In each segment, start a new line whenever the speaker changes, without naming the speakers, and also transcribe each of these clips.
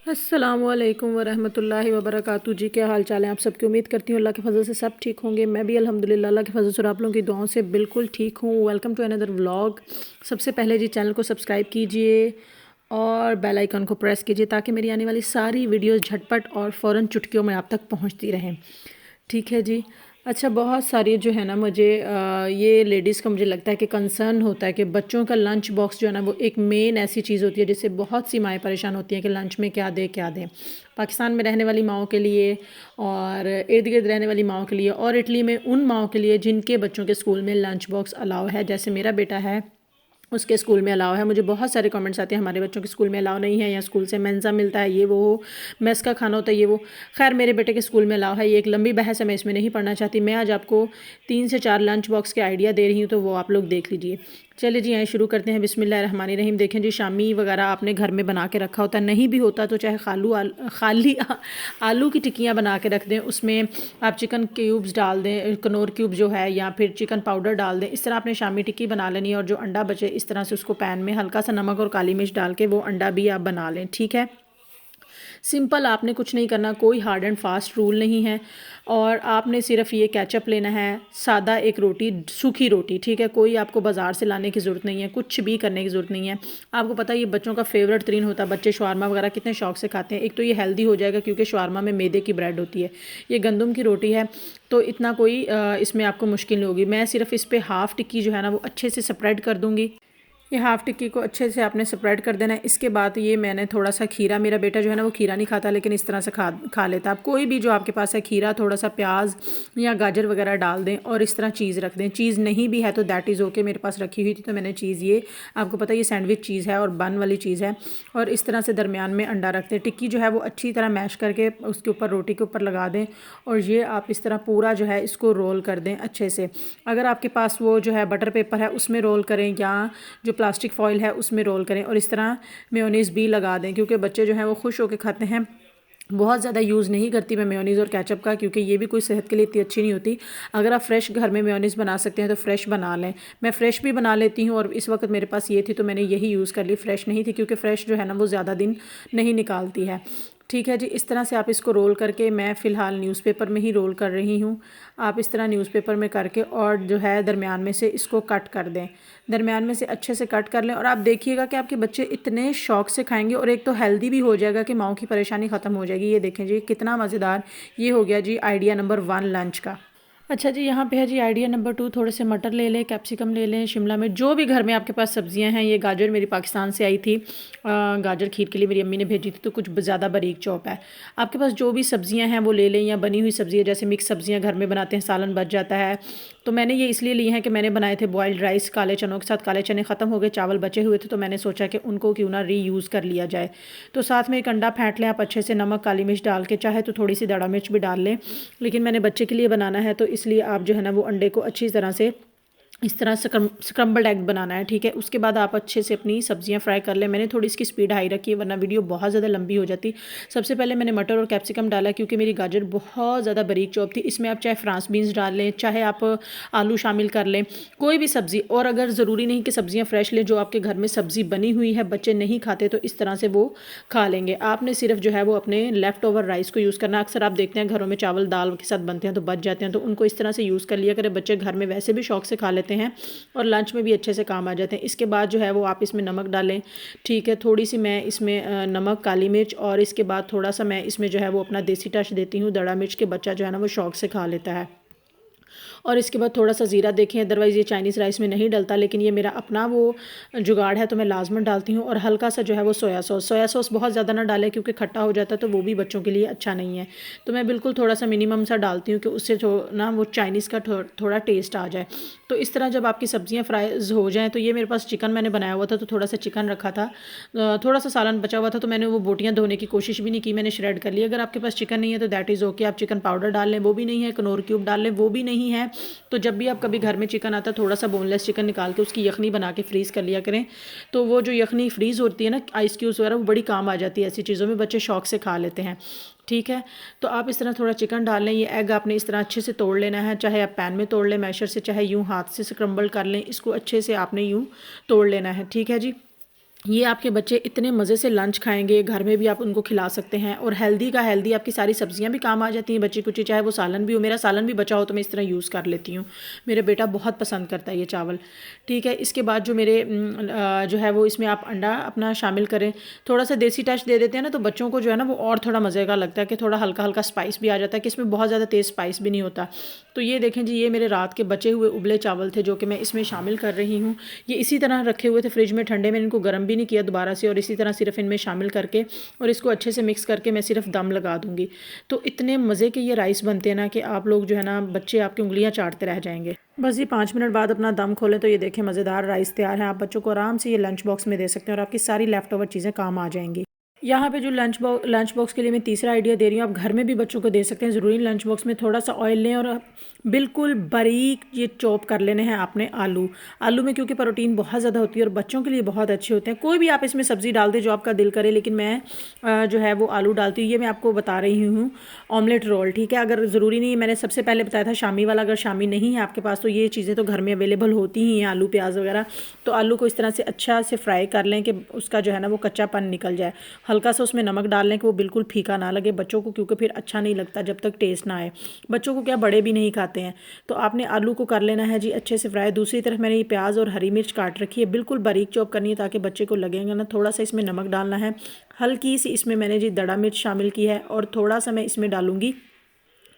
अस्सलामुअलैकुम वरहमतुल्लाहि वबरकातुहू जी। क्या हाल चाल है आप सबकी। उम्मीद करती हूँ अल्लाह के फजल से सब ठीक होंगे। मैं भी अल्हम्दुलिल्लाह अल्लाह के फजल से और आप लोगों की दुआओं से बिल्कुल ठीक हूँ। Welcome to another vlog. सबसे पहले जी चैनल को सब्सक्राइब कीजिए और बेल आइकन को प्रेस कीजिए ताकि मेरी आने वाली सारी वीडियोस झटपट और फ़ौरन चुटकियों में आप तक पहुँचती रहें। ठीक है जी। अच्छा, बहुत सारी जो है ना मुझे ये लेडीज़ का मुझे लगता है कि कंसर्न होता है कि बच्चों का लंच बॉक्स जो है ना वो एक मेन ऐसी चीज़ होती है जिससे बहुत सी माएँ परेशान होती हैं कि लंच में क्या दें क्या दें। पाकिस्तान में रहने वाली माओं के लिए और इर्द गिर्द रहने वाली माओं के लिए और इटली में उन माओं के लिए जिनके बच्चों के स्कूल में लंच बॉक्स अलाउ है, जैसे मेरा बेटा है उसके स्कूल में अलाउ है। मुझे बहुत सारे कमेंट्स आते हैं हमारे बच्चों के स्कूल में अलाउ नहीं है या स्कूल से मेंज़ा मिलता है, ये वो मेस का खाना होता है ये वो। खैर मेरे बेटे के स्कूल में अलाउ है। ये एक लंबी बहस है, मैं इसमें नहीं पढ़ना चाहती। मैं आज आपको 3 से 4 लंच बॉक्स के आइडिया दे रही हूँ तो वो आप लोग देख लीजिए। चलिए जी, यहाँ शुरू करते हैं। बिस्मिल्लाहिर्रहमानिर्रहीम। देखें जी, शामी वगैरह आपने घर में बना के रखा होता है, नहीं भी होता तो चाहे खाली आलू की टिक्कियाँ बना के रख दें, उसमें आप चिकन क्यूब्स डाल दें, कनौर क्यूब जो है, या फिर चिकन पाउडर डाल दें। इस तरह आपने शामी टिक्की बना लेनी है और जो अंडा बचे इस तरह से उसको पैन में हल्का सा नमक और काली मिर्च डाल के वो अंडा भी आप बना लें। ठीक है, सिंपल, आपने कुछ नहीं करना, कोई हार्ड एंड फास्ट रूल नहीं है। और आपने सिर्फ ये केचप लेना है, सादा एक रोटी, सूखी रोटी। ठीक है, कोई आपको बाज़ार से लाने की ज़रूरत नहीं है, कुछ भी करने की ज़रूरत नहीं है। आपको पता है ये बच्चों का फेवरेट तरीन होता है, बच्चे शवारमा वगैरह कितने शौक से खाते हैं। एक तो ये हेल्दी हो जाएगा क्योंकि शवारमा में मैदे की ब्रेड होती है, ये गंदम की रोटी है, तो इतना कोई इसमें आपको मुश्किल नहीं होगी। मैं सिर्फ इस पर हाफ़ टिक्की जो है ना वो अच्छे से स्प्रेड कर दूँगी। ये हाफ़ टिक्की को अच्छे से आपने स्प्रेड कर देना है। इसके बाद ये मैंने थोड़ा सा खीरा, मेरा बेटा जो है ना वो खीरा नहीं खाता लेकिन इस तरह से खा लेता। आप कोई भी जो आपके पास है, खीरा, थोड़ा सा प्याज या गाजर वगैरह डाल दें और इस तरह चीज़ रख दें। चीज़ नहीं भी है तो दैट इज़ ओके, मेरे पास रखी हुई थी तो मैंने चीज़, ये आपको पता है ये सैंडविच चीज़ है और बन वाली चीज़ है। और इस तरह से दरमियान में अंडा रख दें। टिक्की जो है वो अच्छी तरह मैश करके उसके ऊपर, रोटी के ऊपर लगा दें और ये आप इस तरह पूरा जो है इसको रोल कर दें अच्छे से। अगर आपके पास वो जो है बटर पेपर है उसमें रोल करें या जो प्लास्टिक फॉइल है उसमें रोल करें और इस तरह मेयोनीज़ भी लगा दें क्योंकि बच्चे जो हैं वो खुश होकर खाते हैं। बहुत ज़्यादा यूज़ नहीं करती मैं मेयोनीज़ और केचप का क्योंकि ये भी कोई सेहत के लिए इतनी अच्छी नहीं होती। अगर आप फ्रेश घर में मेयोनीज़ बना सकते हैं तो फ्रेश बना लें। मैं फ़्रेश भी बना लेती हूँ और इस वक्त मेरे पास ये थी तो मैंने यही यूज़ कर ली। फ़्रेश नहीं थी क्योंकि फ़्रेश जो है ना वो ज़्यादा दिन नहीं निकालती है। ठीक है जी, इस तरह से आप इसको रोल करके, मैं फ़िलहाल न्यूज़पेपर में ही रोल कर रही हूँ। आप इस तरह न्यूज़पेपर में करके और जो है दरमियान में से इसको कट कर दें। दरमियान में से अच्छे से कट कर लें और आप देखिएगा कि आपके बच्चे इतने शौक से खाएंगे और एक तो हेल्दी भी हो जाएगा कि माओं की परेशानी ख़त्म हो जाएगी। ये देखें जी कितना मज़ेदार। ये हो गया जी आइडिया नंबर 1 लंच का। अच्छा जी, यहाँ पे है जी आइडिया नंबर 2। थोड़े से मटर ले लें, कैप्सिकम ले लें, शिमला मिर्च, जो भी घर में आपके पास सब्जियां हैं। ये गाजर मेरी पाकिस्तान से आई थी, गाजर खीर के लिए मेरी अम्मी ने भेजी थी तो कुछ ज़्यादा बारीक चॉप है। आपके पास जो भी सब्जियां हैं वो ले लें, या बनी हुई सब्ज़ी है, जैसे मिक्स सब्जियां घर में बनाते हैं, सालन बच जाता है। तो मैंने ये इसलिए लिए हैं कि मैंने बनाए थे बॉयल्ड राइस काले चनों के साथ, काले चने ख़त्म हो गए, चावल बचे हुए थे तो मैंने सोचा कि उनको क्यों ना रीयूज़ कर लिया जाए। तो साथ में एक अंडा फेंट लें आप अच्छे से, नमक काली मिर्च डाल के, चाहे तो थोड़ी सी दड़ा मिर्च भी डाल लें, लेकिन मैंने बच्चे के लिए बनाना है तो इसलिए आप जो है ना वो अंडे को अच्छी तरह से इस तरह स्क्रम्बल्ड एग बनाना है। ठीक है, उसके बाद आप अच्छे से अपनी सब्जियां फ्राई कर लें। मैंने थोड़ी इसकी स्पीड हाई रखी है वरना वीडियो बहुत ज़्यादा लंबी हो जाती। सबसे पहले मैंने मटर और कैप्सिकम डाला क्योंकि मेरी गाजर बहुत ज़्यादा बारीक चॉप थी। इसमें आप चाहे फ्रांस बीन्स डाल लें, चाहे आप आलू शामिल कर लें, कोई भी सब्ज़ी। और अगर ज़रूरी नहीं कि सब्ज़ियाँ फ्रेश लें, जो आपके घर में सब्ज़ी बनी हुई है बच्चे नहीं खाते तो इस तरह से वो खा लेंगे। आपने सिर्फ जो है वो अपने लेफ़्ट ओवर राइस को यूज़ करना। अक्सर आप देखते हैं घरों में चावल दाल के साथ बनते हैं तो बच जाते हैं, तो उनको इस तरह से यूज़ कर लिया करें। बच्चे घर में वैसे भी शौक से खा लेते हैं और लंच में भी अच्छे से काम आ जाते हैं। इसके बाद जो है वो आप इसमें नमक डालें। ठीक है, थोड़ी सी मैं इसमें नमक काली मिर्च और इसके बाद थोड़ा सा मैं इसमें जो है वो अपना देसी टच देती हूँ, दड़ा मिर्च, के बच्चा जो है ना वो शौक से खा लेता है। और इसके बाद थोड़ा सा ज़ीरा, देखें अदरवाइज़ ये चाइनीज़ राइस में नहीं डलता लेकिन ये मेरा अपना वो जुगाड़ है तो मैं लाजमन डालती हूँ। और हल्का सा जो है वो सोया सॉस बहुत ज़्यादा ना डालें क्योंकि खट्टा हो जाता है तो वो भी बच्चों के लिए अच्छा नहीं है। तो मैं बिल्कुल थोड़ा सा मिनिमम सा डालती हूँ कि उससे ना वो चाइनीज़ का थोड़ा टेस्ट आ जाए। तो इस तरह जब आपकी सब्ज़ियाँ फ्राइज़ हो जाएँ, तो ये मेरे पास चिकन मैंने बनाया हुआ था तो थोड़ा सा चिकन रखा था, थोड़ा सा सालन बचा हुआ था तो मैंने वो बोटियाँ धोने की कोशिश भी नहीं की, मैंने श्रेड कर ली। अगर आपके पास चिकन नहीं है तो दैट इज़ ओके, आप चिकन पाउडर डाल लें, वो भी नहीं है, कनौर क्यूब डाल लें, वो भी नहीं है तो जब भी आप कभी घर में चिकन आता है थोड़ा सा बोनलेस चिकन निकाल के उसकी यखनी बना के फ्रीज़ कर लिया करें। तो वो जो यखनी फ्रीज़ होती है ना, आइस क्यूब्स वगैरह, वो बड़ी काम आ जाती है ऐसी चीज़ों में, बच्चे शौक से खा लेते हैं। ठीक है, तो आप इस तरह थोड़ा चिकन डाल लें। ये एग आपने इस तरह अच्छे से तोड़ लेना है, चाहे आप पैन में तोड़ लें मैशर से, चाहे यूँ हाथ से स्क्रम्बल कर लें, इसको अच्छे से आपने यूँ तोड़ लेना है। ठीक है जी, ये आपके बच्चे इतने मज़े से लंच खाएंगे, घर में भी आप उनको खिला सकते हैं। और हेल्दी का हेल्दी आपकी सारी सब्जियां भी काम आ जाती हैं बची कुची, चाहे वो सालन भी हो। मेरा सालन भी बचा हो तो मैं इस तरह यूज़ कर लेती हूँ। मेरा बेटा बहुत पसंद करता है ये चावल। ठीक है, इसके बाद जो मेरे जो है वो इसमें आप अंडा अपना शामिल करें। थोड़ा सा देसी टच दे देते हैं ना, तो बच्चों को जो है ना वो और थोड़ा मज़े का लगता है कि थोड़ा हल्का हल्का स्पाइस भी आ जाता है, कि इसमें बहुत ज़्यादा तेज़ स्पाइस भी नहीं होता। तो ये देखें जी, ये मेरे रात के बचे हुए उबले चावल थे जो कि मैं इसमें शामिल कर रही हूँ। ये इसी तरह रखे हुए थे फ्रिज में ठंडे में, इनको गर्म भी नहीं किया दोबारा से, और इसी तरह सिर्फ इनमें शामिल करके और इसको अच्छे से मिक्स करके मैं सिर्फ दम लगा दूंगी। तो इतने मज़े के ये राइस बनते हैं ना कि आप लोग जो है ना, बच्चे आपकी उंगलियां चाटते रह जाएंगे। बस ये 5 मिनट बाद अपना दम खोलें तो ये देखें मज़ेदार राइस तैयार है। आप बच्चों को आराम से ये लंच बॉक्स में दे सकते हैं और आपकी सारी लेफ्ट ओवर चीज़ें काम आ जाएंगी। यहाँ पे जो लंच बॉक्स के लिए मैं तीसरा आइडिया दे रही हूँ, आप घर में भी बच्चों को दे सकते हैं। ज़रूरी लंच बॉक्स में थोड़ा सा ऑयल लें और बिल्कुल बारीक ये चॉप कर लेने हैं आपने आलू। आलू में क्योंकि प्रोटीन बहुत ज़्यादा होती है और बच्चों के लिए बहुत अच्छे होते हैं। कोई भी आप इसमें सब्ज़ी डाल दें जो आपका दिल करे, लेकिन मैं जो है वो आलू डालती हूँ। ये मैं आपको बता रही हूँ ऑमलेट रोल। ठीक है, अगर ज़रूरी नहीं है, मैंने सबसे पहले बताया था शामी वाला, अगर शामी नहीं है आपके पास तो ये चीज़ें तो घर में अवेलेबल होती ही हैं, आलू प्याज वगैरह। तो आलू को इस तरह से अच्छा से फ्राई कर लें कि उसका जो है ना वो कच्चापन निकल जाए। हल्का सा उसमें नमक डाल लें कि वो बिल्कुल फीका ना लगे बच्चों को, क्योंकि फिर अच्छा नहीं लगता जब तक टेस्ट ना आए। बच्चों को क्या, बड़े भी नहीं खाते हैं। तो आपने आलू को कर लेना है जी अच्छे से फ्राई। दूसरी तरफ मैंने ये प्याज और हरी मिर्च काट रखी है, बिल्कुल बारीक चॉप करनी है ताकि बच्चे को लगेगा ना। थोड़ा सा इसमें नमक डालना है, हल्की सी इसमें मैंने जी दड़ा मिर्च शामिल की है, और थोड़ा सा मैं इसमें डालूंगी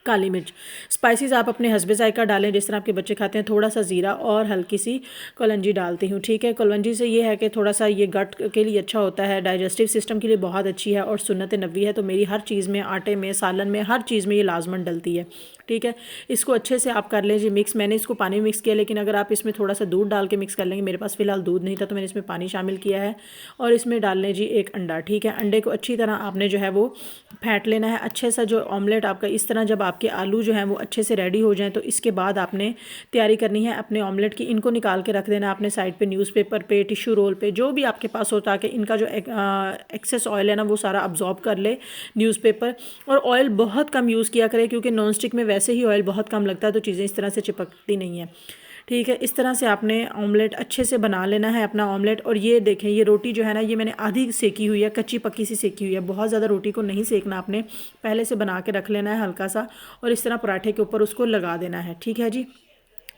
काली मिर्च। स्पाइसेस आप अपने हस्बे जायका डालें जिस तरह आपके बच्चे खाते हैं। थोड़ा सा ज़ीरा और हल्की सी कलौंजी डालती हूँ। ठीक है, कलौंजी से ये है कि थोड़ा सा ये गट के लिए अच्छा होता है, डाइजेस्टिव सिस्टम के लिए बहुत अच्छी है और सुन्नत नबी है। तो मेरी हर चीज़ में, आटे में, सालन में, हर चीज़ में ये लाजमन डलती है। ठीक है, इसको अच्छे से आप कर लीजिए मिक्स। मैंने इसको पानी में मिक्स किया, लेकिन अगर आप इसमें थोड़ा सा दूध डाल के मिक्स कर लेंगे, मेरे पास फ़िलहाल दूध नहीं था तो मैंने इसमें पानी शामिल किया है। और इसमें डाल लें जी एक अंडा। ठीक है, अंडे को अच्छी तरह आपने जो है वो फेंट लेना है अच्छे सा। जो ऑमलेट आपका इस तरह, जब आपके आलू जो हैं वो अच्छे से रेडी हो जाएं, तो इसके बाद आपने तैयारी करनी है अपने ऑमलेट की। इनको निकाल के रख देना आपने साइड पे, न्यूज़पेपर पे, टिश्यू रोल पे, जो भी आपके पास हो, ताकि इनका जो एक्सेस ऑयल है ना वो सारा अब्जॉर्ब कर ले न्यूज़पेपर। और ऑयल बहुत कम यूज़ किया करें, क्योंकि नॉन स्टिक में वैसे ही ऑयल बहुत कम लगता है, तो चीज़ें इस तरह से चिपकती नहीं है। ठीक है, इस तरह से आपने ऑमलेट अच्छे से बना लेना है अपना ऑमलेट। और ये देखें, ये रोटी जो है ना, ये मैंने आधी सेकी हुई है, कच्ची पक्की सी सेकी हुई है। बहुत ज़्यादा रोटी को नहीं सेकना, आपने पहले से बना के रख लेना है हल्का सा, और इस तरह पराठे के ऊपर उसको लगा देना है। ठीक है जी,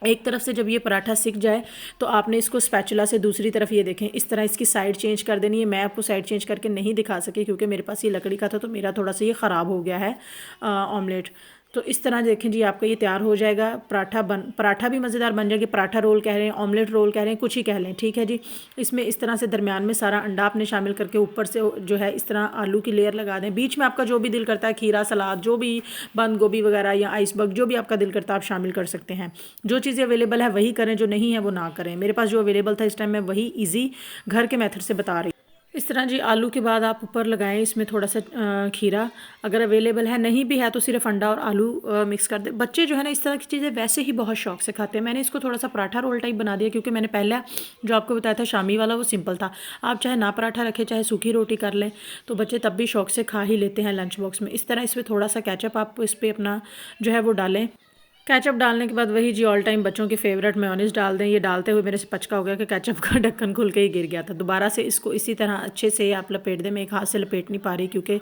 एक तरफ से जब ये पराठा सिक जाए तो आपने इसको स्पैचुला से दूसरी तरफ, ये देखें इस तरह इसकी साइड चेंज कर देनी है। मैं आपको साइड चेंज करके नहीं दिखा सकी क्योंकि मेरे पास ये लकड़ी का था, तो मेरा थोड़ा सा ये ख़राब हो गया है ऑमलेट। तो इस तरह देखें जी, आपका ये तैयार हो जाएगा। पराठा भी मज़ेदार बन जाएगी। पराठा रोल कह रहे हैं, ऑमलेट रोल कह रहे हैं, कुछ ही कह लें। ठीक है जी, इसमें इस तरह से दरमियान में सारा अंडा आपने शामिल करके ऊपर से जो है इस तरह आलू की लेयर लगा दें। बीच में आपका जो भी दिल करता है, खीरा, सलाद, जो भी, बंद गोभी वगैरह या आइसबर्ग, जो भी आपका दिल करता है आप शामिल कर सकते हैं। जो चीज़ें अवेलेबल है वही करें, जो नहीं है वो ना करें। मेरे पास जो अवेलेबल था इस टाइम, मैं वही ईजी घर के मेथड से बता रही। इस तरह जी, आलू के बाद आप ऊपर लगाएं इसमें थोड़ा सा खीरा, अगर अवेलेबल है। नहीं भी है तो सिर्फ अंडा और आलू मिक्स कर दे। बच्चे जो है ना इस तरह की चीज़ें वैसे ही बहुत शौक से खाते हैं। मैंने इसको थोड़ा सा पराठा रोल टाइप बना दिया, क्योंकि मैंने पहले जो आपको बताया था शामी वाला वो सिंपल था। आप चाहे ना पराठा रखें, चाहे सूखी रोटी कर लें, तो बच्चे तब भी शौक से खा ही लेते हैं लंच बॉक्स में। इस तरह इसमें थोड़ा सा केचप आप इस पर अपना जो है वो डालें। केचप डालने के बाद वही जी, ऑल टाइम बच्चों की फेवरेट मेयोनीज़ डाल दें। ये डालते हुए मेरे से पचका हो गया कि केचप का ढक्कन खुल के ही गिर गया था। दोबारा से इसको इसी तरह अच्छे से आप लपेट दें। मैं एक हाथ से लपेट नहीं पा रही क्योंकि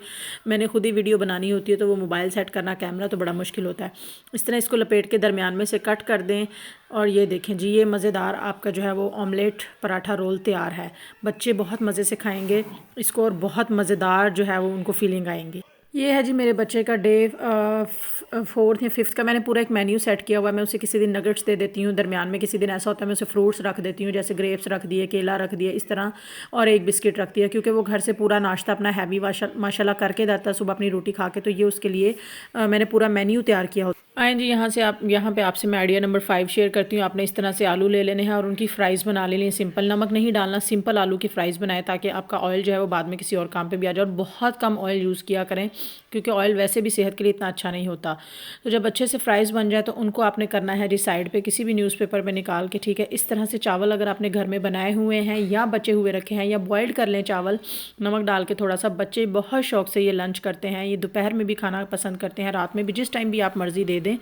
मैंने खुद ही वीडियो बनानी होती है, तो वो मोबाइल सेट करना, कैमरा, तो बड़ा मुश्किल होता है। इस तरह इसको लपेट के दरमियान में से कट कर दें। और ये देखें जी, ये मज़ेदार आपका जो है वो ऑमलेट पराठा रोल तैयार है। बच्चे बहुत मज़े से खाएँगे इसको और बहुत मज़ेदार जो है वो उनको फीलिंग आएंगी। ये है जी मेरे बच्चे का डे 4th या 5th का। मैंने पूरा एक मेन्यू सेट किया हुआ है। मैं उसे किसी दिन नगेट्स दे देती हूँ, दरमियान में किसी दिन ऐसा होता है मैं उसे फ्रूट्स रख देती हूँ, जैसे ग्रेप्स रख दिए, केला रख दिया, इस तरह, और एक बिस्किट रख दिया, क्योंकि वो घर से पूरा नाश्ता अपना हैवी माशाल्लाह करके जाता है सुबह अपनी रोटी खा के। तो ये उसके लिए मैंने पूरा मेन्यू तैयार किया होता है। आए जी, यहाँ पे आपसे मैं आइडिया नंबर 5 शेयर करती हूँ। आपने इस तरह से आलू ले लेने हैं और उनकी फ़्राइज़ बना लेनी है। सिंपल, नमक नहीं डालना, सिंपल आलू की फ़्राइज़ बनाएं ताकि आपका ऑयल जो है वो बाद में किसी और काम पे भी आ जाए। और बहुत कम ऑयल यूज़ किया करें, क्योंकि ऑयल वैसे भी सेहत के लिए इतना अच्छा नहीं होता। तो जब अच्छे से फ़्राइज़ बन जाए तो उनको आपने करना है जी साइड पे किसी भी न्यूज़पेपर पे निकाल के। ठीक है, इस तरह से चावल अगर आपने घर में बनाए हुए हैं या बचे हुए रखे हैं, या बॉयल्ड कर लें चावल नमक डाल के थोड़ा सा। बच्चे बहुत शौक से ये लंच करते हैं, ये दोपहर में भी खाना पसंद करते हैं, रात में भी, जिस टाइम भी आप मर्ज़ी दे दें। दें।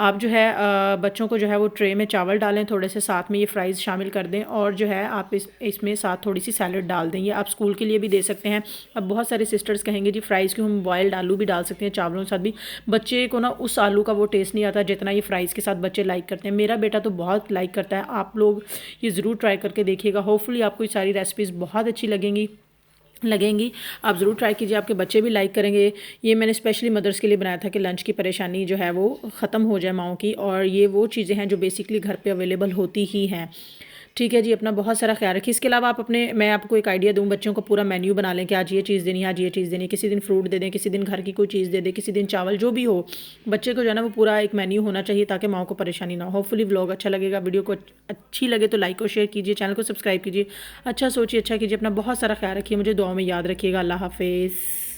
आप जो है बच्चों को जो है वो ट्रे में चावल डालें, थोड़े से साथ में ये फ्राइज़ शामिल कर दें और जो है आप इसमें साथ थोड़ी सी सैलड डाल दें। ये आप स्कूल के लिए भी दे सकते हैं। अब बहुत सारे सिस्टर्स कहेंगे जी फ्राइज़ क्यों, हम बॉयल्ड आलू भी डाल सकते हैं चावलों के साथ भी। बच्चे को ना उस आलू का वो टेस्ट नहीं आता जितना ये फ्राइज़ के साथ बच्चे लाइक करते हैं। मेरा बेटा तो बहुत लाइक करता है। आप लोग ये ज़रूर ट्राई करके देखिएगा। होपफुली आपको ये सारी रेसिपीज़ बहुत अच्छी लगेंगी। आप ज़रूर ट्राई कीजिए, आपके बच्चे भी लाइक करेंगे। ये मैंने स्पेशली मदर्स के लिए बनाया था कि लंच की परेशानी जो है वो ख़त्म हो जाए माओं की, और ये वो चीज़ें हैं जो बेसिकली घर पे अवेलेबल होती ही हैं। ठीक है जी, अपना बहुत सारा ख्याल रखिए। इसके अलावा आप मैं आपको एक आइडिया दूँ, बच्चों को पूरा मेन्यू बना लें कि आज ये चीज़ देनी है, आज ये चीज़ देनी है। किसी दिन फ्रूट दे दें, किसी दिन घर की कोई चीज़ दे दें, किसी दिन चावल, जो भी हो। बच्चे को जो है ना वो पूरा एक मेन्यू होना चाहिए ताकि माँ को परेशानी ना हो। होपफुली व्लॉग अच्छा लगेगा। वीडियो को अच्छी लगे तो लाइक और शेयर कीजिए, चैनल को सब्सक्राइब कीजिए। अच्छा सोचिए, अच्छा कीजिए, अपना बहुत सारा ख्याल रखिए, मुझे दुआओं में याद रखिएगा। अल्लाह हाफिज़।